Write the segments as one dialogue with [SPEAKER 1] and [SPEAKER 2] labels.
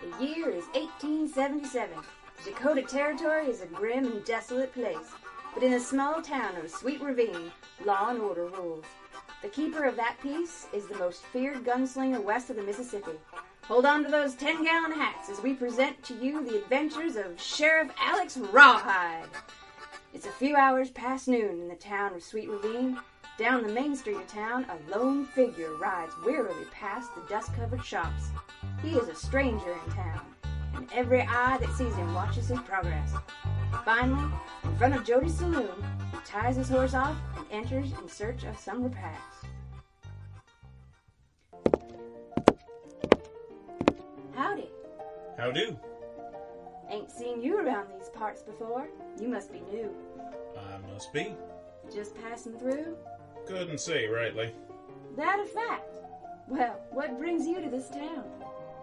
[SPEAKER 1] The year is 1877. The Dakota Territory is a grim and desolate place, but in the small town of Sweet Ravine, law and order rules. The keeper of that peace is the most feared gunslinger west of the Mississippi. Hold on to those 10-gallon hats as we present to you the adventures of Sheriff Alex Rawhide. It's a few hours past noon in the town of Sweet Ravine. Down the main street of town, a lone figure rides wearily past the dust-covered shops. He is a stranger in town, and every eye that sees him watches his progress. Finally, in front of Jody's saloon, he ties his horse off and enters in search of some repast. Howdy.
[SPEAKER 2] How do?
[SPEAKER 1] Ain't seen you around these parts before. You must be new.
[SPEAKER 2] I must be.
[SPEAKER 1] Just passing through?
[SPEAKER 2] Couldn't say rightly.
[SPEAKER 1] That a fact? Well, what brings you to this town?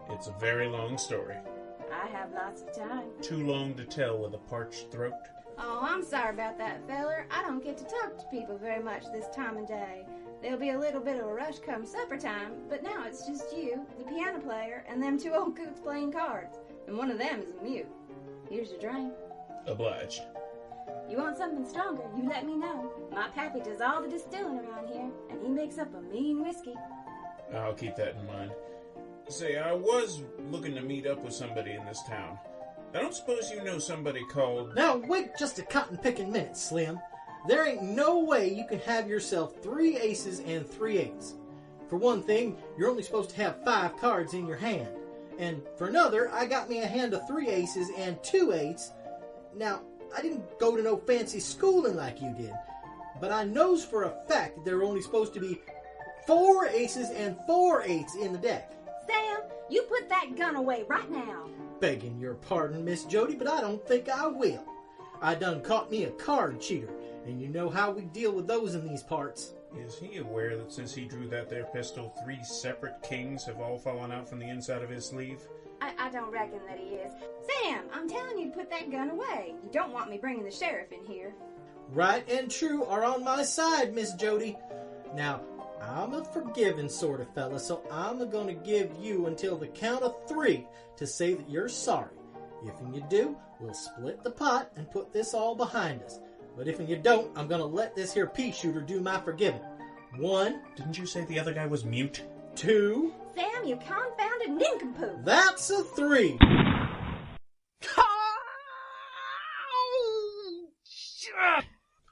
[SPEAKER 2] It's a very long story.
[SPEAKER 1] I have lots of time.
[SPEAKER 2] Too long to tell with a parched throat.
[SPEAKER 1] Oh, I'm sorry about that, feller. I don't get to talk to people very much this time of day. There'll be a little bit of a rush come supper time, but now it's just you, the piano player, and them two old coots playing cards. And one of them is a mute. Here's your drink.
[SPEAKER 2] Obliged.
[SPEAKER 1] You want something stronger, you let me know. My pappy does all the distilling around here, and he makes up a mean whiskey.
[SPEAKER 2] I'll keep that in mind. Say, I was looking to meet up with somebody in this town. I don't suppose you know somebody called...
[SPEAKER 3] Now, wait just a cotton-picking minute, Slim. There ain't no way you can have yourself 3 aces and 3 eights. For one thing, you're only supposed to have 5 cards in your hand. And for another, I got me a hand of 3 aces and 2 eights. Now, I didn't go to no fancy schooling like you did, but I knows for a fact that there are only supposed to be 4 aces and 4 eights in the deck.
[SPEAKER 1] Sam, you put that gun away right now.
[SPEAKER 3] Begging your pardon, Miss Jody, but I don't think I will. I done caught me a card cheater, and you know how we deal with those in these parts.
[SPEAKER 2] Is he aware that since he drew that there pistol, 3 separate kings have all fallen out from the inside of his sleeve?
[SPEAKER 1] I don't reckon that he is. Sam, I'm telling you to put that gun away. You don't want me bringing the sheriff in here.
[SPEAKER 3] Right and true are on my side, Miss Jody. Now, I'm a forgiving sort of fella, so I'm going to give you until the count of 3 to say that you're sorry. If you do, we'll split the pot and put this all behind us. But if you don't, I'm going to let this here pea shooter do my forgiving. 1.
[SPEAKER 2] Didn't you say the other guy was mute?
[SPEAKER 3] 2.
[SPEAKER 1] Sam, you confounded nincompoop.
[SPEAKER 3] That's a 3.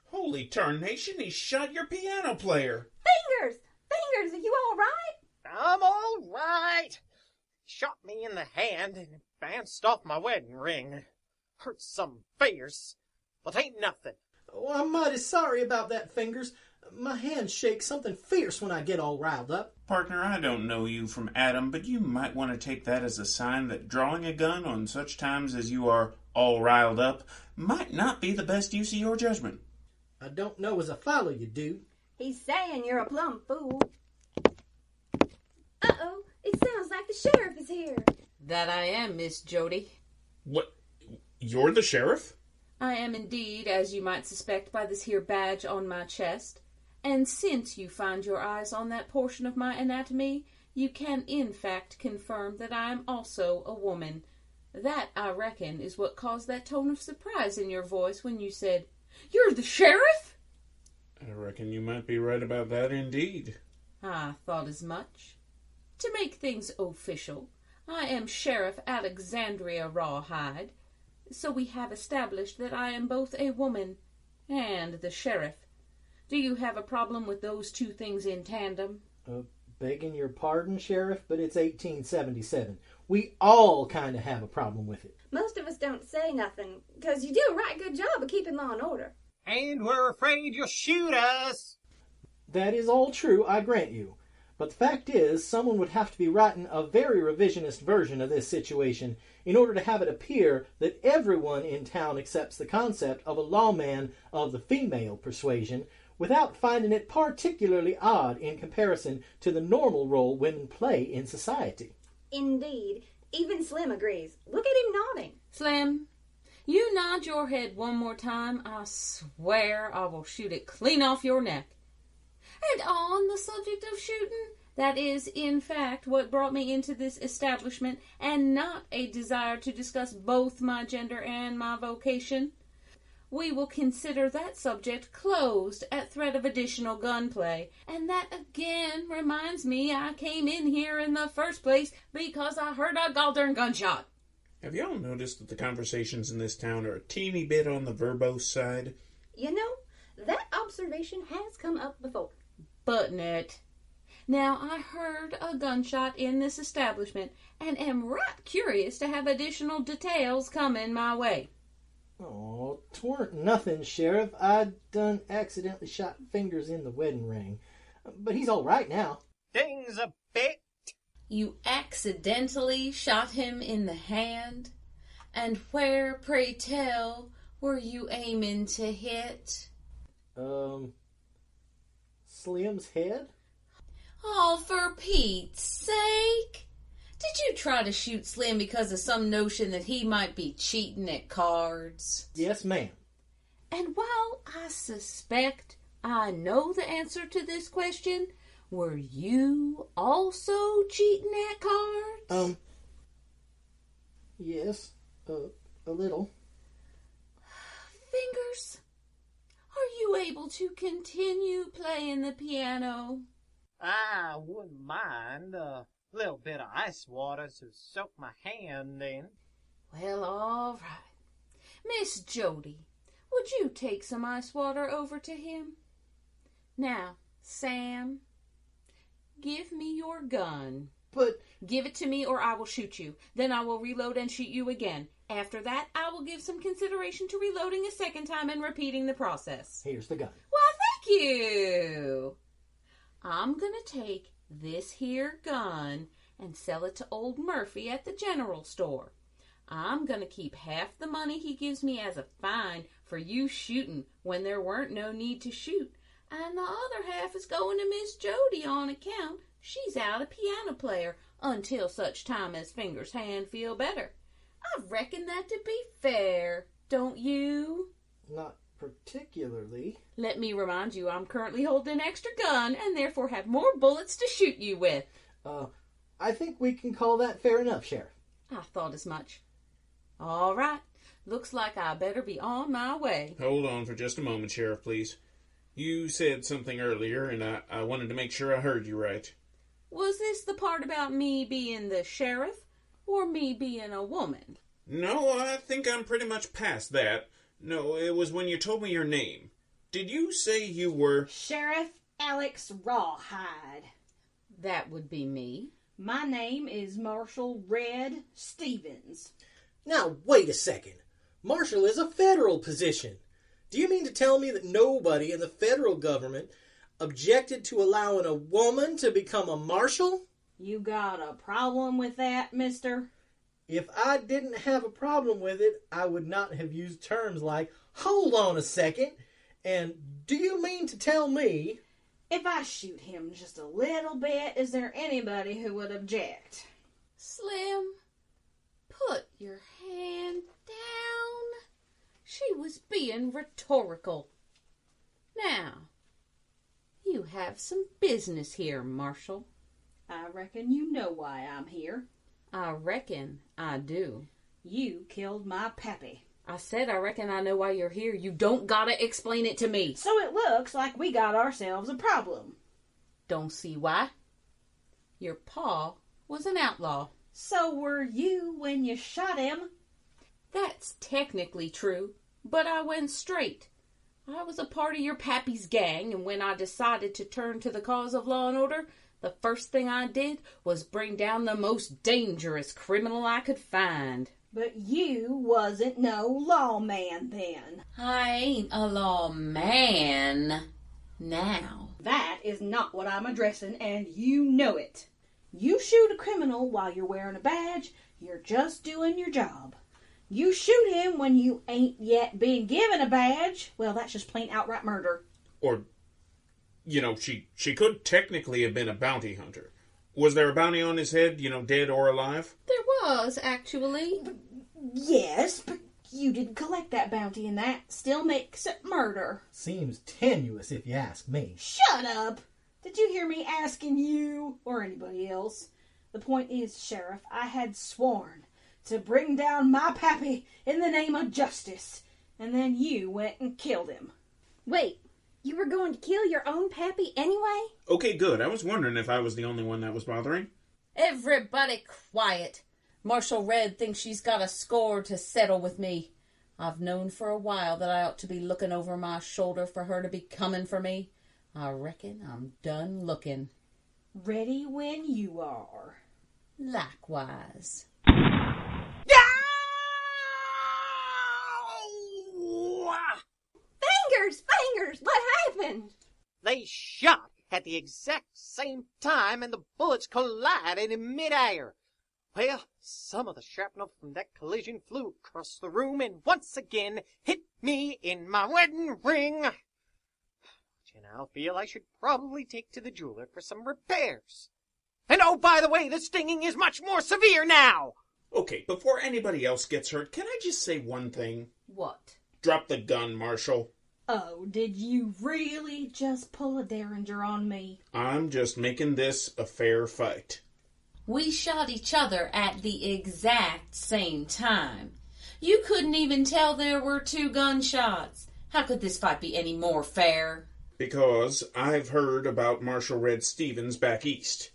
[SPEAKER 2] Holy tarnation, he shot your piano player.
[SPEAKER 1] Fingers! Fingers, are you all right?
[SPEAKER 4] I'm all right. Shot me in the hand and bounced off my wedding ring. Hurts some fingers, but ain't nothing.
[SPEAKER 3] Oh, I'm mighty sorry about that, Fingers. My hands shake something fierce when I get all riled up.
[SPEAKER 2] Partner, I don't know you from Adam, but you might want to take that as a sign that drawing a gun on such times as you are all riled up might not be the best use of your judgment.
[SPEAKER 3] I don't know as I follow you, dude.
[SPEAKER 1] He's saying you're a plumb fool. Uh-oh, it sounds like the sheriff is here.
[SPEAKER 5] That I am, Miss Jody.
[SPEAKER 2] What? You're the sheriff?
[SPEAKER 5] I am indeed, as you might suspect by this here badge on my chest. And since you find your eyes on that portion of my anatomy, you can in fact confirm that I am also a woman. That, I reckon, is what caused that tone of surprise in your voice when you said, "You're the sheriff?"
[SPEAKER 2] I reckon you might be right about that indeed.
[SPEAKER 5] I thought as much. To make things official, I am Sheriff Alexandria Rawhide, so we have established that I am both a woman and the sheriff. Do you have a problem with those 2 things in tandem?
[SPEAKER 3] Begging your pardon, Sheriff, but it's 1877. We all kind of have a problem with it.
[SPEAKER 1] Most of us don't say nothing, because you do a right good job of keeping law and order.
[SPEAKER 4] And we're afraid you'll shoot us.
[SPEAKER 3] That is all true, I grant you. But the fact is, someone would have to be writing a very revisionist version of this situation in order to have it appear that everyone in town accepts the concept of a lawman of the female persuasion without finding it particularly odd in comparison to the normal role women play in society.
[SPEAKER 1] Indeed. Even Slim agrees. Look at him nodding.
[SPEAKER 5] Slim, you nod your head one more time, I swear I will shoot it clean off your neck. And on the subject of shooting, That is, in fact, what brought me into this establishment, and not a desire to discuss both my gender and my vocation. We will consider that subject closed at threat of additional gunplay. And that again reminds me I came in here in the first place because I heard a goddamn gunshot.
[SPEAKER 2] Have y'all noticed that the conversations in this town are a teeny bit on the verbose side?
[SPEAKER 1] You know, that observation has come up before.
[SPEAKER 5] Button it. Now, I heard a gunshot in this establishment and am right curious to have additional details coming my way.
[SPEAKER 3] Oh, 'tweren't nothing, Sheriff. I done accidentally shot Fingers in the wedding ring. But he's all right now.
[SPEAKER 4] Ding's a bit.
[SPEAKER 5] You accidentally shot him in the hand? And where, pray tell, were you aiming to hit?
[SPEAKER 3] Slim's head?
[SPEAKER 5] Oh, for Pete's sake! Did you try to shoot Slim because of some notion that he might be cheating at cards?
[SPEAKER 3] Yes, ma'am.
[SPEAKER 5] And while I suspect I know the answer to this question, were you also cheating at cards?
[SPEAKER 3] Yes, a little.
[SPEAKER 5] Fingers, are you able to continue playing the piano?
[SPEAKER 4] I wouldn't mind a little bit of ice water to soak my hand in.
[SPEAKER 5] Well, all right. Miss Jody, would you take some ice water over to him? Now, Sam, give me your gun.
[SPEAKER 3] But...
[SPEAKER 5] Give it to me or I will shoot you. Then I will reload and shoot you again. After that, I will give some consideration to reloading a second time and repeating the process.
[SPEAKER 3] Here's the gun.
[SPEAKER 5] Well, thank you. I'm going to take this here gun and sell it to old Murphy at the general store. I'm going to keep half the money he gives me as a fine for you shooting when there weren't no need to shoot. And the other half is going to Miss Jody on account she's out a piano player until such time as Fingers' hand feel better. I reckon that to be fair, don't you?
[SPEAKER 3] Not particularly.
[SPEAKER 5] Let me remind you, I'm currently holding an extra gun and therefore have more bullets to shoot you with.
[SPEAKER 3] I think we can call that fair enough, Sheriff.
[SPEAKER 5] I thought as much. All right. Looks like I better be on my way.
[SPEAKER 2] Hold on for just a moment, Sheriff, please. You said something earlier, and I wanted to make sure I heard you right.
[SPEAKER 5] Was this the part about me being the sheriff or me being a woman?
[SPEAKER 2] No, I think I'm pretty much past that. No, it was when you told me your name. Did you say you were...
[SPEAKER 1] Sheriff Alex Rawhide.
[SPEAKER 5] That would be me.
[SPEAKER 1] My name is Marshal Red Stevens.
[SPEAKER 3] Now, wait a second. Marshal is a federal position. Do you mean to tell me that nobody in the federal government objected to allowing a woman to become a marshal?
[SPEAKER 1] You got a problem with that, mister?
[SPEAKER 3] If I didn't have a problem with it, I would not have used terms like, hold on a second, and do you mean to tell me...
[SPEAKER 1] If I shoot him just a little bit, is there anybody who would object?
[SPEAKER 5] Slim, put your hand down. She was being rhetorical. Now, you have some business here, Marshal.
[SPEAKER 1] I reckon you know why I'm here.
[SPEAKER 5] I reckon I do.
[SPEAKER 1] You killed my pappy.
[SPEAKER 5] I said I reckon I know why you're here. You don't gotta explain it to me.
[SPEAKER 1] So it looks like we got ourselves a problem.
[SPEAKER 5] Don't see why. Your pa was an outlaw.
[SPEAKER 1] So were you when you shot him?
[SPEAKER 5] That's technically true, but I went straight. I was a part of your pappy's gang, and when I decided to turn to the cause of law and order, the first thing I did was bring down the most dangerous criminal I could find.
[SPEAKER 1] But you wasn't no lawman then.
[SPEAKER 5] I ain't a lawman now.
[SPEAKER 1] That is not what I'm addressing, and you know it. You shoot a criminal while you're wearing a badge, you're just doing your job. You shoot him when you ain't yet been given a badge, well, that's just plain outright murder.
[SPEAKER 2] Or, she could technically have been a bounty hunter. Was there a bounty on his head, dead or alive?
[SPEAKER 5] There was, actually.
[SPEAKER 1] Yes, but you didn't collect that bounty, and that still makes it murder.
[SPEAKER 3] Seems tenuous if you ask me.
[SPEAKER 1] Shut up!
[SPEAKER 6] Did you hear me asking you or anybody else? The point is, Sheriff, I had sworn to bring down my pappy in the name of justice, and then you went and killed him.
[SPEAKER 1] Wait, you were going to kill your own pappy anyway?
[SPEAKER 2] Okay, good. I was wondering if I was the only one that was bothering.
[SPEAKER 5] Everybody quiet. Marshal Red thinks she's got a score to settle with me. I've known for a while that I ought to be looking over my shoulder for her to be coming for me. I reckon I'm done looking.
[SPEAKER 6] Ready when you are.
[SPEAKER 5] Likewise.
[SPEAKER 1] Fingers! What happened?
[SPEAKER 4] They shot at the exact same time and the bullets collided in midair. Well, some of the shrapnel from that collision flew across the room and once again hit me in my wedding ring. And I feel I should probably take to the jeweler for some repairs. And oh, by the way, the stinging is much more severe now.
[SPEAKER 2] Okay, before anybody else gets hurt, can I just say one thing?
[SPEAKER 5] What?
[SPEAKER 2] Drop the gun, Marshal.
[SPEAKER 6] Oh, did you really just pull a derringer on me?
[SPEAKER 2] I'm just making this a fair fight.
[SPEAKER 5] We shot each other at the exact same time. You couldn't even tell there were 2 gunshots. How could this fight be any more fair?
[SPEAKER 2] Because I've heard about Marshal Red Stevens back east.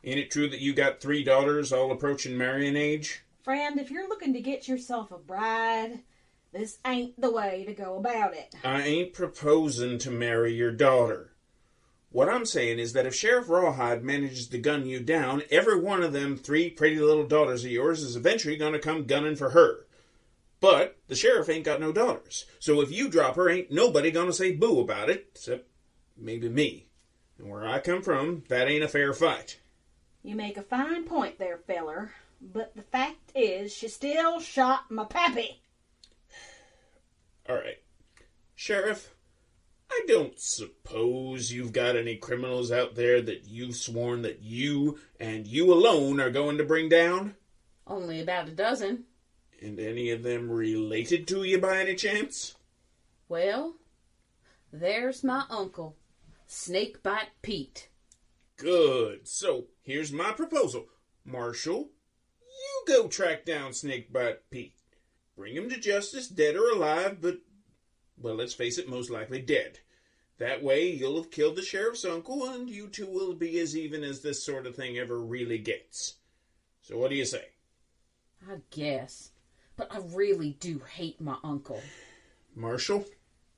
[SPEAKER 2] Ain't it true that you got 3 daughters all approaching marrying age?
[SPEAKER 6] Friend, if you're looking to get yourself a bride, this ain't the way to go about it.
[SPEAKER 2] I ain't proposing to marry your daughter. What I'm saying is that if Sheriff Rawhide manages to gun you down, every one of them 3 pretty little daughters of yours is eventually going to come gunning for her. But the sheriff ain't got no daughters. So if you drop her, ain't nobody going to say boo about it, except maybe me. And where I come from, that ain't a fair fight.
[SPEAKER 6] You make a fine point there, feller. But the fact is, she still shot my pappy.
[SPEAKER 2] All right. Sheriff, I don't suppose you've got any criminals out there that you've sworn that you and you alone are going to bring down?
[SPEAKER 5] Only about a dozen.
[SPEAKER 2] And any of them related to you by any chance?
[SPEAKER 5] Well, there's my uncle, Snakebite Pete.
[SPEAKER 2] Good. So, here's my proposal. Marshal, you go track down Snakebite Pete. Bring him to justice, dead or alive, but, well, let's face it, most likely dead. That way, you'll have killed the sheriff's uncle, and you two will be as even as this sort of thing ever really gets. So what do you say?
[SPEAKER 5] I guess. But I really do hate my uncle.
[SPEAKER 2] Marshal?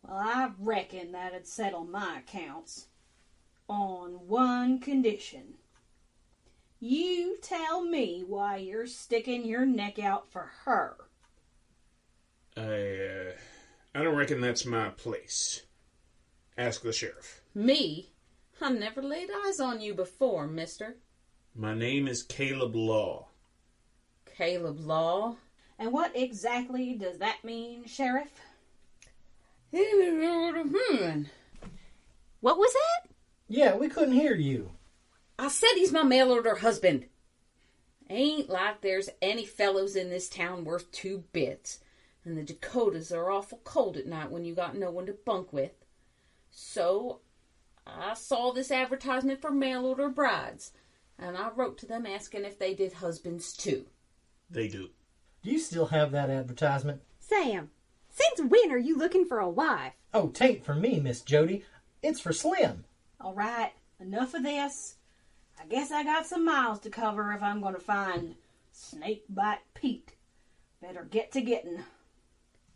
[SPEAKER 6] Well, I reckon that'd settle my accounts. On one condition. You tell me why you're sticking your neck out for her.
[SPEAKER 2] I don't reckon that's my place. Ask the sheriff.
[SPEAKER 5] Me? I never laid eyes on you before, mister.
[SPEAKER 2] My name is Caleb Laww.
[SPEAKER 5] Caleb Laww?
[SPEAKER 6] And what exactly does that mean, Sheriff?
[SPEAKER 1] What was that?
[SPEAKER 3] Yeah, we couldn't hear you.
[SPEAKER 5] I said he's my mail-order husband. Ain't like there's any fellows in this town worth 2 bits. And the Dakotas are awful cold at night when you got no one to bunk with. So, I saw this advertisement for mail-order brides. And I wrote to them asking if they did husbands too.
[SPEAKER 2] They do.
[SPEAKER 3] Do you still have that advertisement?
[SPEAKER 1] Sam, since when are you looking for a wife?
[SPEAKER 3] Oh, 'tain't for me, Miss Jody. It's for Slim.
[SPEAKER 6] All right, enough of this. I guess I got some miles to cover if I'm going to find Snakebite Pete. Better get to getting.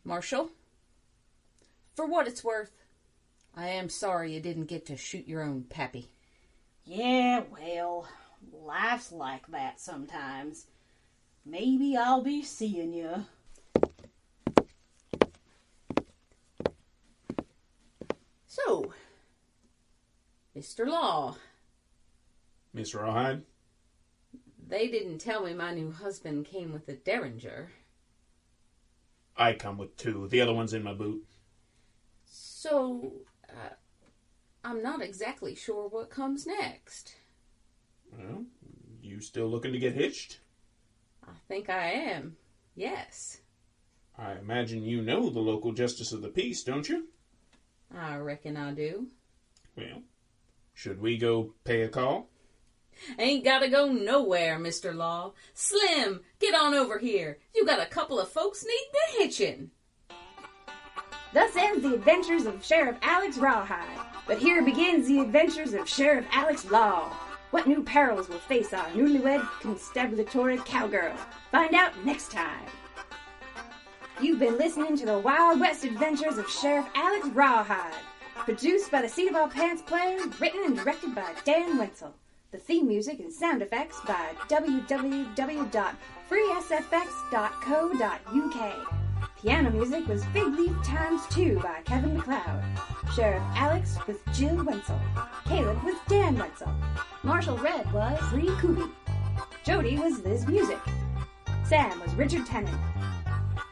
[SPEAKER 5] Marshal, for what it's worth, I am sorry you didn't get to shoot your own pappy.
[SPEAKER 6] Yeah, well, life's like that sometimes. Maybe I'll be seeing you.
[SPEAKER 5] So, Mr. Laww,
[SPEAKER 2] Miss Rawhide?
[SPEAKER 5] they didn't tell me my new husband came with a derringer.
[SPEAKER 2] I come with 2. The other one's in my boot.
[SPEAKER 5] So, I'm not exactly sure what comes next.
[SPEAKER 2] Well, you still looking to get hitched?
[SPEAKER 5] I think I am. Yes.
[SPEAKER 2] I imagine you know the local justice of the peace, don't you?
[SPEAKER 5] I reckon I do.
[SPEAKER 2] Well, Should we go pay a call?
[SPEAKER 5] Ain't gotta go nowhere, Mr. Law. Slim, get on over here. You got a couple of folks needing a hitchin'.
[SPEAKER 1] Thus ends the adventures of Sheriff Alex Rawhide. But here begins the adventures of Sheriff Alex Laww. What new perils will face our newlywed constabulary cowgirl? Find out next time. You've been listening to the Wild West Adventures of Sheriff Alex Rawhide. Produced by the Seat of All Pants Players, written and directed by Dan Wenzel. The theme music and sound effects by www.freesfx.co.uk. Piano music was Fig Leaf Times 2 by Kevin MacLeod. Sheriff Alex was Jill Wenzel. Caleb was Dan Wenzel. Marshall Red was Bree Kuby. Jody was Liz Music. Sam was Richard Tennant.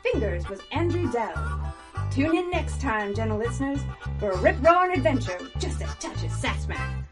[SPEAKER 1] Fingers was Andrew Dell. Tune in next time, gentle listeners, for a rip-roaring adventure with just a touch of sass-mac.